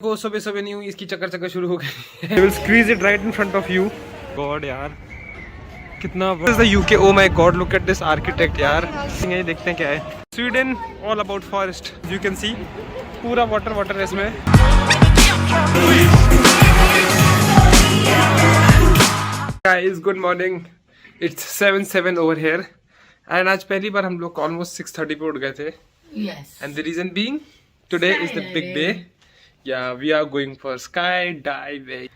को सुबह सुबह नहीं हुई इसकी चक्कर चक्कर शुरू हो गई। I will squeeze it right in front of you. God यार कितना This is the UK. Oh my God, look at this architect यार। ये देखते हैं क्या है। Sweden all about forest. You can see पूरा water है इसमें। Guys, good morning. It's 7 over here. And आज पहली बार हम लोग almost 6:30 पे उठ गए थे। Yes. And the reason being today is the big day. Yeah, we are going for skydiving.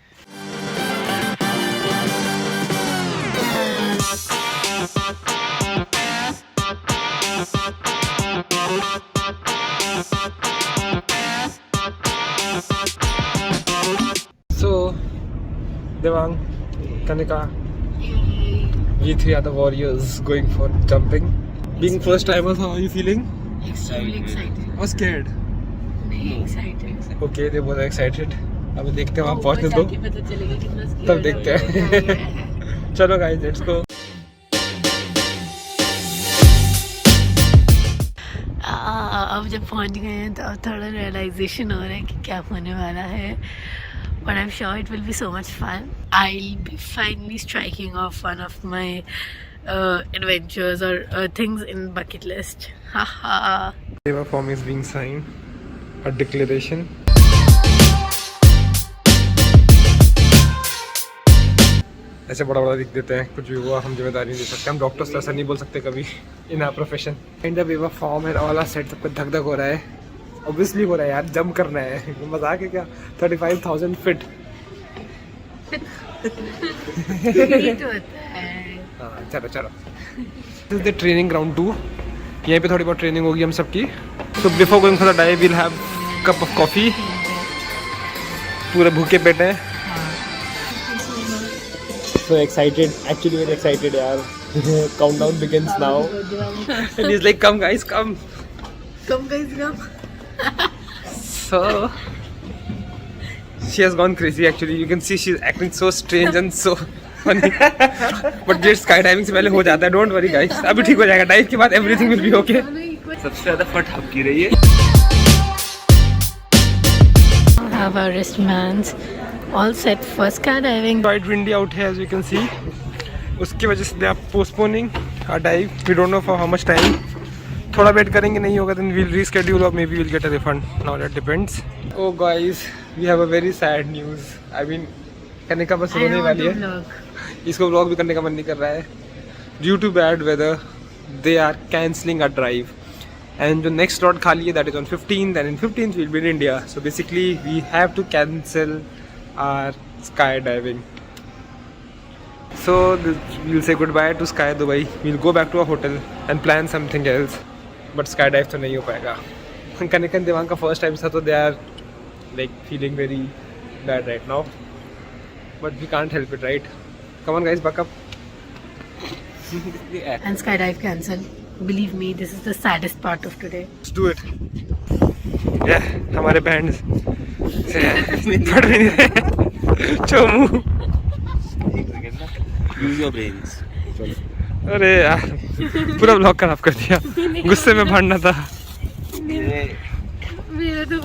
So, Devang, Kanika, we three are the warriors going for jumping. Being first timers, how are you feeling? Extremely excited. Or scared? Excited. Okay, they both are excited. अब देखते हैं वहाँ पहुँचने दो, पता चलेगा कितना scared तब देखते हैं। चलो guys, let's go. अब जब पहुंच गए हैं तो अब थोड़ा रियलाइजेशन हो रहा है कि क्या होने वाला है. But I'm sure it will be so much fun. I'll be finally striking off one of my adventures or things in bucket list. Haha. Paper form is being signed. A declaration. ऐसे बड़ा बड़ा लिख देते हैं, कुछ भी हुआ हम जिम्मेदारी नहीं ले सकते. हम डॉक्टर्स तो ऐसा नहीं बोल सकते कभी in our profession. In the paper form है ऑल आर सेट. सबको धक धक हो रहा है. ऑब्वियसली हो रहा है यार, जंप करना है. मजाक है क्या? 35,000 फीट. हाँ चलो चलो. This is the training ground 2. यहीं पे थोड़ी बहुत ट्रेनिंग होगी हम सबकी. So before going for the dive, we'll have cup of coffee. पूरे भूखे बैठे हैं. So excited, actually very excited यार. Countdown begins now. And he's like, come guys, come. Come guys, come. So she has gone crazy actually. You can see she's acting so strange and so funny. But ये skydiving से पहले हो जाता है. Don't worry guys. अभी ठीक हो जाएगा. Dive के बाद everything will be okay. सबसे ज़्यादा फट हपकी रही है. Have our wristbands all set for skydiving. Quite windy out here as you can see. उसकी वजह से they are postponing our dive. We don't know for how much time. थोड़ा wait करेंगे, नहीं होगा then we'll reschedule or maybe we'll get a refund. Now that depends. Oh guys, we have a very sad news. I mean, Kanika बस रोने वाली है. इसको vlog भी करने का मन नहीं कर रहा है. Due to bad weather, they are cancelling our drive. And the next slot खाली है, that is on 15th, and in 15th we'll be in India. So basically we have to cancel our skydiving. So we'll say goodbye to Sky Dubai. We'll go back to our hotel and plan something else. But skydive तो नहीं हो पाएगा. Kanika and Devang का first time था तो they are like feeling very bad right now. But we can't help it, right? Come on guys, buck up. And skydive cancelled. Believe me, this is the saddest part of today. Let's do it. Yeah, हमारे band पढ़ नहीं रहे. Chomu. Use your brains. अरे यार पूरा blog खराब कर दिया. गुस्से में भागना था. मेरा तो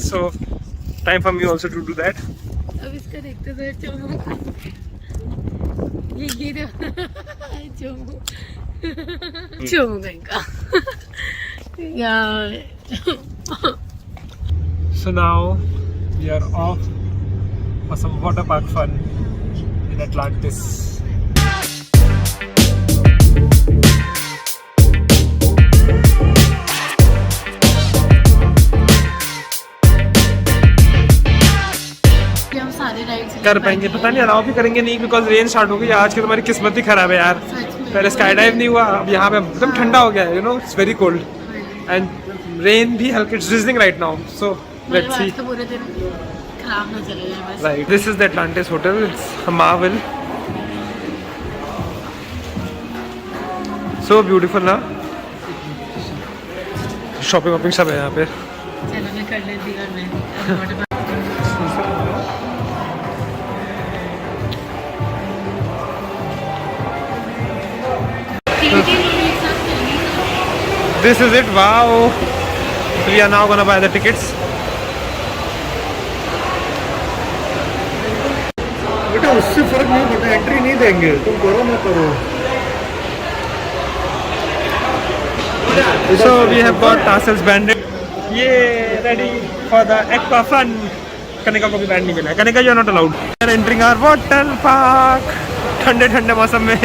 So time for me also to do that. अब इसका देखते थे चोमू. ये चोमू. चोमू का. यार. So now we are off for some water park fun in Atlantis. हम सारे राइड्स कर पाएंगे पता नहीं, अलाउ भी करेंगे नहीं बिकॉज रेन स्टार्ट हो गई. आज की तुम्हारी किस्मत ही खराब है यार. पहले स्काई डाइव नहीं हुआ, अब यहाँ पे एकदम ठंडा हो गया है. You know it's very cold and rain भी हल्की. It's drizzling right now. So let's see. पूरे दिन खराब ना चले जाए बस. Right, this is the Atlantis hotel. It's Marvel. So beautiful ना. शॉपिंग वॉपिंग सब है यहाँ पे. चलो मैं कर लेती हूँ. मैं This is it. Wow. So we are now gonna buy the tickets. उससे फर्क नहीं पड़ता, एंट्री नहीं देंगे, तुम करो ना करो। So we have got ourselves banded. ये ready for the aqua fun. Kanika को भी बैंड नहीं मिला है। Kanika, you are not allowed. We are entering our water park. ठंडे ठंडे मौसम में।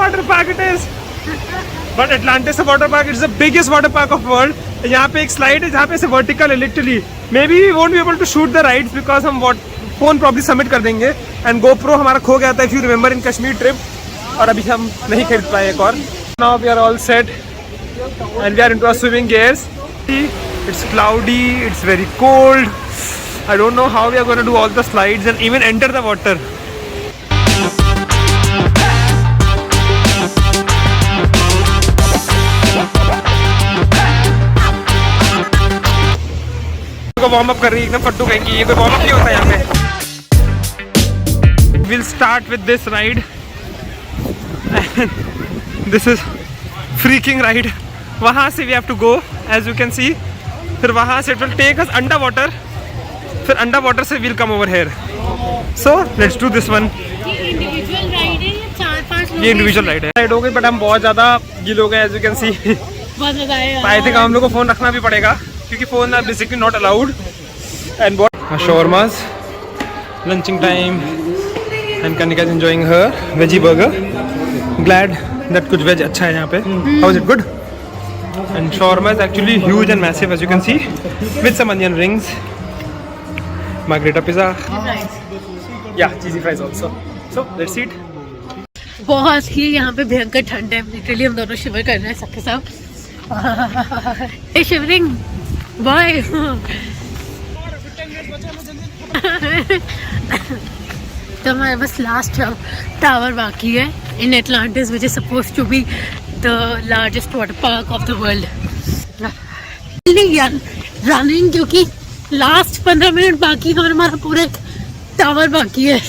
Water park it is. But Atlantis water park is the biggest water park of world. यहाँ पे एक स्लाइड है जहाँ पे से वर्टिकल है literally. Maybe we won't be able to shoot the rides because हम फोन प्रॉब्ली सबमिट कर देंगे. एंड GoPro हमारा खो गया था, if you remember in Kashmir trip, और अभी हम नहीं खरीद पाए एक और. Now we are all set and we are into our swimming gears. It's cloudy, it's very cold. I don't know how we are going to do all the slides and even enter the water. Warm up कर रही है एकदम फट्टू कहीं की. ये कोई warm up नहीं होता यहाँ पे. We'll start with this ride. This is freaking ride. वहाँ से we have to go as you can see. फिर वहाँ से it will take us underwater. फिर underwater से we'll come over here. So let's do this one. ये individual ride है या 4-5 लोग? ये इंडिविजुअल राइड है. राइड हो गई बट हम बहुत ज़्यादा गील हो गए as you can see. बहुत मजा आया. I think हम लोग को फ़ोन रखना भी पड़ेगा क्योंकि phone are basically not allowed. And what? Shawarmas, lunching time, and Kanika is enjoying her veggie burger. Glad that कुछ veg अच्छा है यहाँ पे. How is it? Good. And shawarma is actually huge and massive as you can see, with some onion rings. Margherita pizza. Yeah, cheesy fries also. So let's eat. बहुत ही यहाँ पे भयंकर ठंड है. लिटरली हम दोनों शिवर कर रहे हैं सबके सब. Shivering boy. तो हमारे बस लास्ट टावर बाकी है in Atlantis which is suppose to be the largest water park of the world. Running क्योंकि लास्ट 15 मिनट बाकी और हमारा पूरा टावर बाकी है.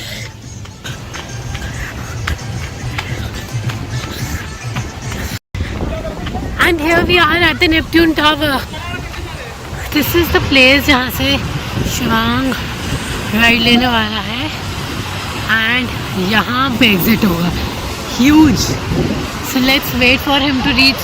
And here we are at the Neptune tower. This is the place जहाँ से शिवांग राइड लेने वाला है. एंड यहाँ पे एग्जिट होगा. Huge. So let's wait for him to reach.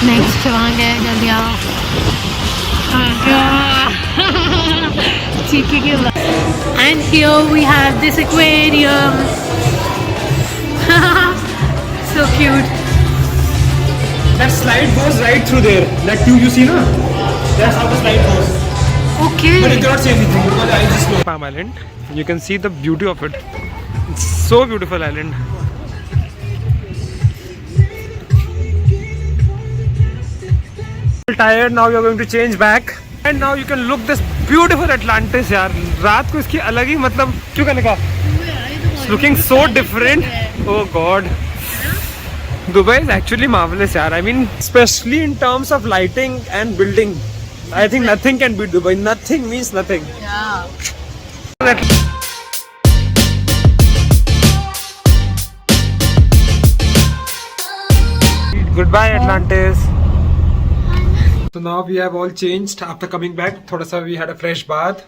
Next Shivang है. जल्दी आओ. चीखे के बाद. And here we have this aquarium. So cute. That slide goes right through there. That tube you see, no? That's how the slide goes. Okay. But you cannot see anything because I just know. Palm Island. You can see the beauty of it. It's so beautiful island. Tired now. We are going to change back. And now you can look this beautiful Atlantis यार. रात को इसकी अलग ही मतलब क्यों करने का? It's looking so different. Oh God. Dubai is actually marvelous यार. I mean, especially in terms of lighting and building. I think nothing can beat Dubai. Nothing means nothing. Yeah. Goodbye Atlantis. So now we have all changed after coming back. थोड़ा सा we had a fresh bath.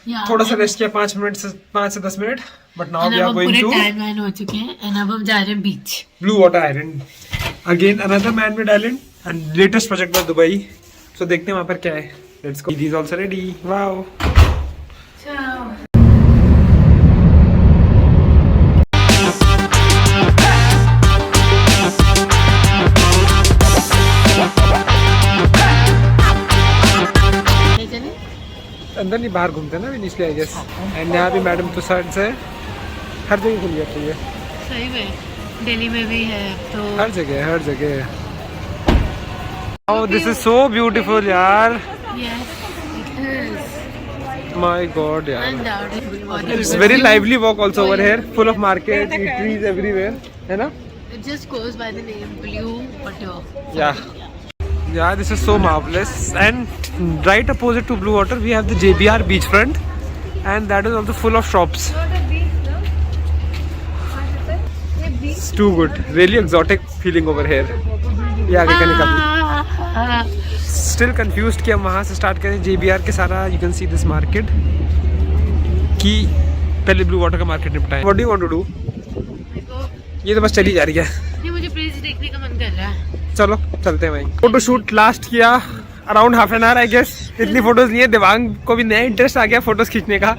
Yeah. थोड़ा सा rest किया 5 से 10 minute. But now we are going to tan हो चुके हैं. And अब हम जा रहे हैं बीच. Blue Water Island. Again another man-made island and latest project by Dubai. So देखते हैं वहाँ पर क्या है. Let's go. Didi is also ready. Wow. Ciao. अंदर नहीं बाहर घूमते ना इसलिए आई गेस. एंड यहाँ भी मैडम तो साइड से हर जगह खुल जाती है. सही में दिल्ली में भी है तो हर जगह. Oh, this is so beautiful यार. yes it is. My God यार. Undoubtedly. It's very lively walk also over here. Full of market, eateries everywhere. है ना? It just goes by the name Blue Water. Yeah. Yeah, this is so marvelous. And right opposite to Blue Water, we have the JBR beachfront, and that is also full of shops. It's too good. Really exotic feeling over here. ये आगे का निकल. Still confused कि हम वहाँ से start करें JBR के सारा. You can see this market. कि पहले Blue Water का market निपटाएं. What do you want to do? ये तो बस चली जा रही है. ये मुझे ब्रिज देखने का मन कर रहा है. चलो चलते हैं भाई. फोटो शूट लास्ट किया around half an hour I guess. इतनी फोटोज नहीं है. दिवांग को भी नया इंटरेस्ट आ गया फोटोज खींचने का.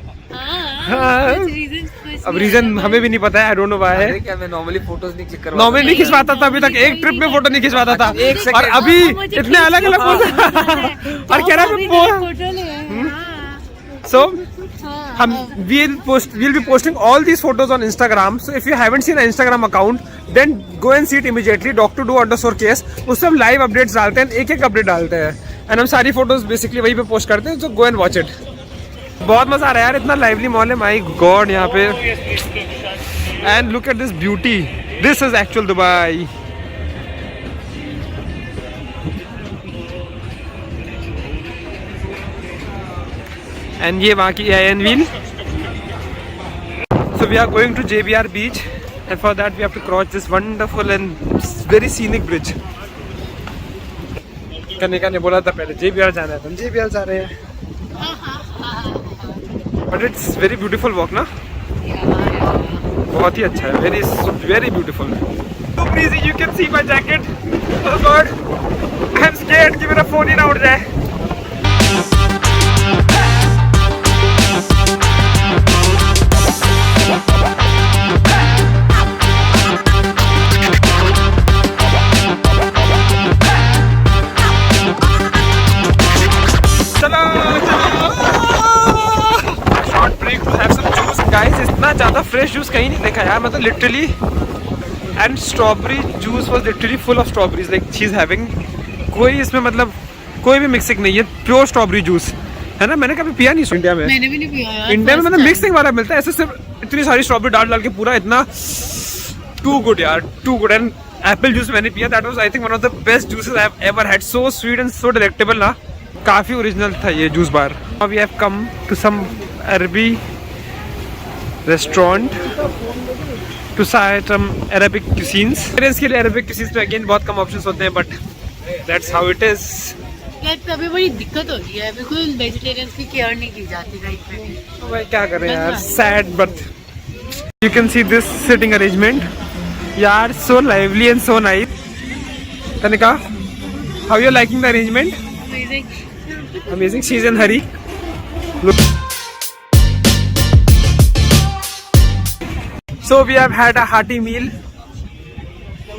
अब रीजन हमें भी नहीं पता है. आई डोंट नो व्हाई है. क्या मैं नॉर्मली फोटोज नहीं क्लिक नॉर्मली नहीं खिंचवाता था अभी तक. एक ट्रिप में फोटो नहीं खिंचवाता था. और अभी इतने अलग अलग फोटो और कह रहा है. सो हम we'll be posting all these photos on Instagram. So if you haven't seen an Instagram account, then go and see it immediately. Dr2do_case. उससे हम लाइव अपडेट्स डालते हैं. एक अपडेट डालते हैं. एंड हम सारी फोटोज बेसिकली वहीं पे पोस्ट करते हैं. So go and watch it. बहुत मजा आ रहा है यार. इतना लाइवली मॉल है. माय गॉड यहाँ पे. And look at this beauty. This is actual Dubai. And ये वहाँ की AIN wheel. So we are going to JBR beach, and for that we have to cross this wonderful and very scenic bridge. Kanika ने बोला था पहले JBR जाना है, तो हम JBR जा रहे हैं. But it's very beautiful walk ना. बहुत ही अच्छा है. Very beautiful. So breezy, you can see my jacket. Oh God, I'm scared कि मेरा फोन ही ना उड़ जाए. इतना ज़्यादा फ्रेश जूस कहीं नहीं देखा यार. मतलब literally. And strawberry juice was literally full of strawberries. Like she is having. कोई इसमें मतलब कोई भी मिक्सिंग नहीं है. प्योर स्ट्रॉबेरी जूस है ना. मैंने कभी पिया नहीं इंडिया में. मैंने भी नहीं पिया यार. इंडिया में मतलब मिक्सिंग वाला मिलता है. ऐसे सिर्फ इतनी सारी स्ट्रॉबेरी डाल के पूरा इतना. टू गुड यार. Too good. And apple juice मैंने पिया. That was I think one of the best juices I have ever had. So sweet and so delectable ना. काफ़ी ओरिजिनल था ये juice bar. We have come to some अरबी restaurant to try some Arabic cuisines. Parents के लिए Arabic cuisines में again बहुत कम options होते हैं, but that's how it is. यार तभी बड़ी दिक्कत होती है. बिल्कुल वेजिटेरियंस की केयर नहीं की जाती राइट पे. तो भाई क्या करें यार. Sad, but you can see this sitting arrangement. यार so lively and so nice. Tanika, how you liking the arrangement? Amazing. Amazing. She's in hurry. Look. So we have had a hearty meal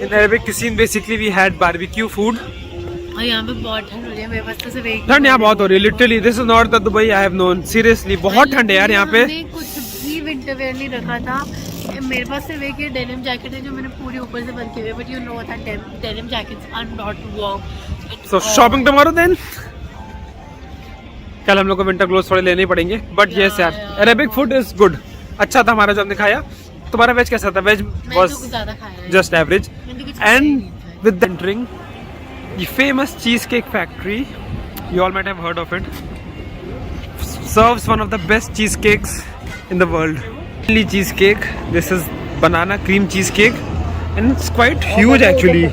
in Arabic cuisine. Basically we had barbecue food. और यहाँ पे बहुत ठंड हो रही है. मेरे पास तो सिर्फ एक ठंड यहाँ बहुत हो रही है. Literally this is not the Dubai I have known. Seriously बहुत ठंड है यार यहाँ पे. मैंने कुछ भी विंटर वेयर नहीं रखा था. मेरे पास सिर्फ एक डेनिम जैकेट है जो मैंने पूरी ऊपर से बंद की हुई है. But you know that denim jackets are not warm. So shopping tomorrow then. कल हम लोग को विंटर क्लोथ थोड़े लेने ही पड़ेंगे. बट yes यार Arabic food is good. अच्छा था हमारा जो हमने खाया. तुम्हारा वेज कैसा था? Veg was just average. And with the entering the famous cheesecake factory, you all might have heard of it, serves one of the best cheesecakes in the world. Only cheesecake. This is banana cream cheesecake, and it's quite huge actually.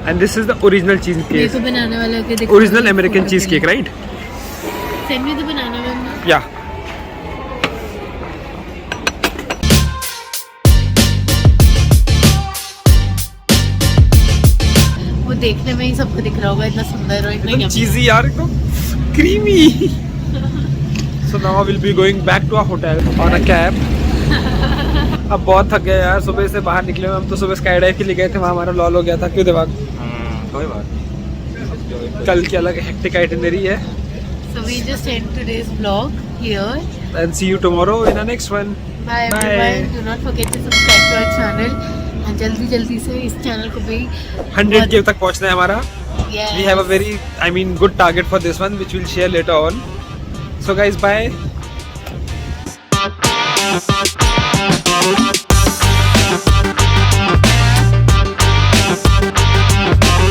And this is the original cheesecake. ये तो बनाने वाला के देखो. Original American cheesecake, right? Send me the banana one. Yeah. देखने में ही सबको दिख रहा होगा. इतना सुंदर और इतना चीज़ी यार. एकदम creamy. So now we'll be going back to our hotel on a cab. अब बहुत थक गए यार. सुबह से बाहर निकले हम तो सुबह स्काई डाइव के लिए गए थे. वहाँ हमारा लॉल हो गया था. क्यों दिमाग. कोई बात. कल की अलग हेक्टिक आइटिनरी है. So we just end today's vlog here. And see you tomorrow in our next one. Bye everyone. Do not forget to subscribe to our channel. जल्दी से इस चैनल को भी 100K तक पहुंचना है हमारा. Yes. We have a very, good target for this one, which we'll share later on. So guys, bye.